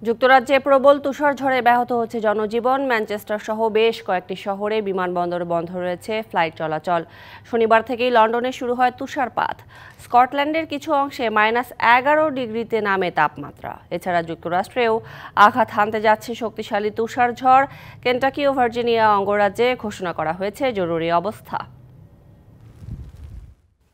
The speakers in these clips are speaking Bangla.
যুক্তরাজ্যে প্রবল তুষারঝড়ে ব্যাহত হচ্ছে জনজীবন। ম্যানচেস্টার সহ বেশ কয়েকটি শহরে বিমানবন্দর বন্ধ রয়েছে ফ্লাইট চলাচল। শনিবার থেকেই লন্ডনে শুরু হয় তুষারপাত। স্কটল্যান্ডের কিছু অংশে -11 ডিগ্রিতে নামে তাপমাত্রা। এছাড়া যুক্তরাষ্ট্রেও আঘাত হানতে যাচ্ছে শক্তিশালী তুষারঝড়। কেন্টাকি ও ভার্জিনিয়া অঙ্গরাজ্যে ঘোষণা করা হয়েছে জরুরি অবস্থা।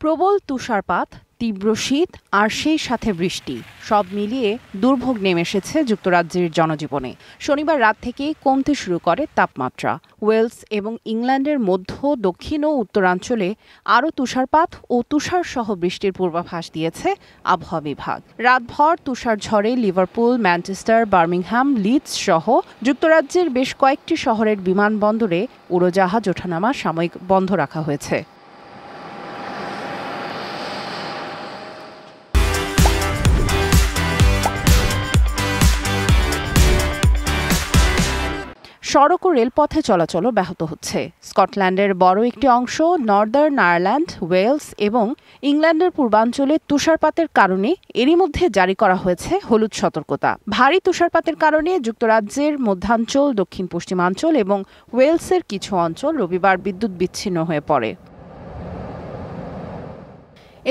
প্রবল তুষারপাত, তীব্র শীত আর সেই সাথে বৃষ্টি সব মিলিয়ে দুর্ভোগ নেমে এসেছে যুক্তরাজ্যের জনজীবনে। শনিবার রাত থেকেই কমতে শুরু করে তাপমাত্রা। ওয়েলস এবং ইংল্যান্ডের মধ্য, দক্ষিণ ও উত্তরাঞ্চলে আরও তুষারপাত ও তুষারসহ বৃষ্টির পূর্বাভাস দিয়েছে আবহাওয়া বিভাগ। রাতভর তুষারঝড়ে লিভারপুল, ম্যানচেস্টার, বার্মিংহাম, লিডস সহ যুক্তরাজ্যের বেশ কয়েকটি শহরের বিমানবন্দরে উড়োজাহাজ ওঠানামা সাময়িক বন্ধ রাখা হয়েছে। সড়ক ও রেলপথে চলাচলও ব্যাহত হচ্ছে। স্কটল্যান্ডের বড় একটি অংশ, নর্দার্ন আয়ারল্যান্ড, ওয়েলস এবং ইংল্যান্ডের পূর্বাঞ্চলে তুষারপাতের কারণে এরই মধ্যে জারি করা হয়েছে হলুদ সতর্কতা। ভারী তুষারপাতের কারণে যুক্তরাজ্যের মধ্যাঞ্চল, দক্ষিণ পশ্চিমাঞ্চল এবং ওয়েলসের কিছু অঞ্চল রবিবার বিদ্যুৎ বিচ্ছিন্ন হয়ে পড়ে।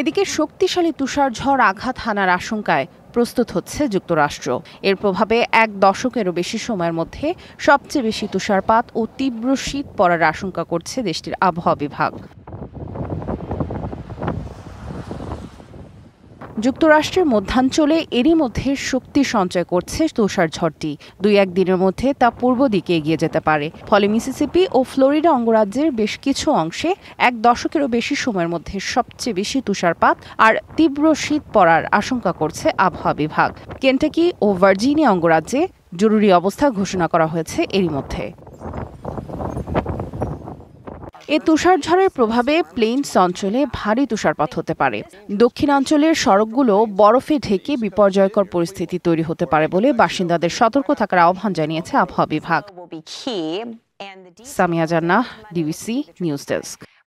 এদিকে শক্তিশালী তুষারঝড় আঘাত হানার আশঙ্কায় প্রস্তুত হচ্ছে যুক্তরাষ্ট্র। এর প্রভাবে এক দশকেরও বেশি সময়ের মধ্যে সবচেয়ে বেশি তুষারপাত ও তীব্র শীত পড়ার আশঙ্কা করছে দেশটির আবহাওয়া বিভাগ। যুক্তরাষ্ট্রের মধ্যাঞ্চলে এরই মধ্যে শক্তি সঞ্চয় করছে তুষারঝড়টি। 2-1 দিনের মধ্যে তা পূর্ব দিকে এগিয়ে যেতে পারে। ফলে মিসিসিপি ও ফ্লোরিডা অঙ্গরাজ্যের বেশ কিছু অংশে এক দশকেরও বেশি সময়ের মধ্যে সবচেয়ে বেশি তুষারপাত আর তীব্র শীত পড়ার আশঙ্কা করছে আবহাওয়া বিভাগ। কেন্টাকি ও ভার্জিনিয়া অঙ্গরাজ্যে জরুরি অবস্থা ঘোষণা করা হয়েছে এরই মধ্যে। এ তুষারঝড়ের প্রভাবে প্লেইনস অঞ্চলে ভারী তুষারপাত হতে পারে। দক্ষিণাঞ্চলের সড়কগুলো বরফে ঢেকে বিপর্যয়কর পরিস্থিতি তৈরি হতে পারে বলে বাসিন্দাদের সতর্ক থাকার আহ্বান জানিয়েছে আবহাওয়া বিভাগ। সামিয়া জান্নাহ, ডিবিসি নিউজ ডেস্ক।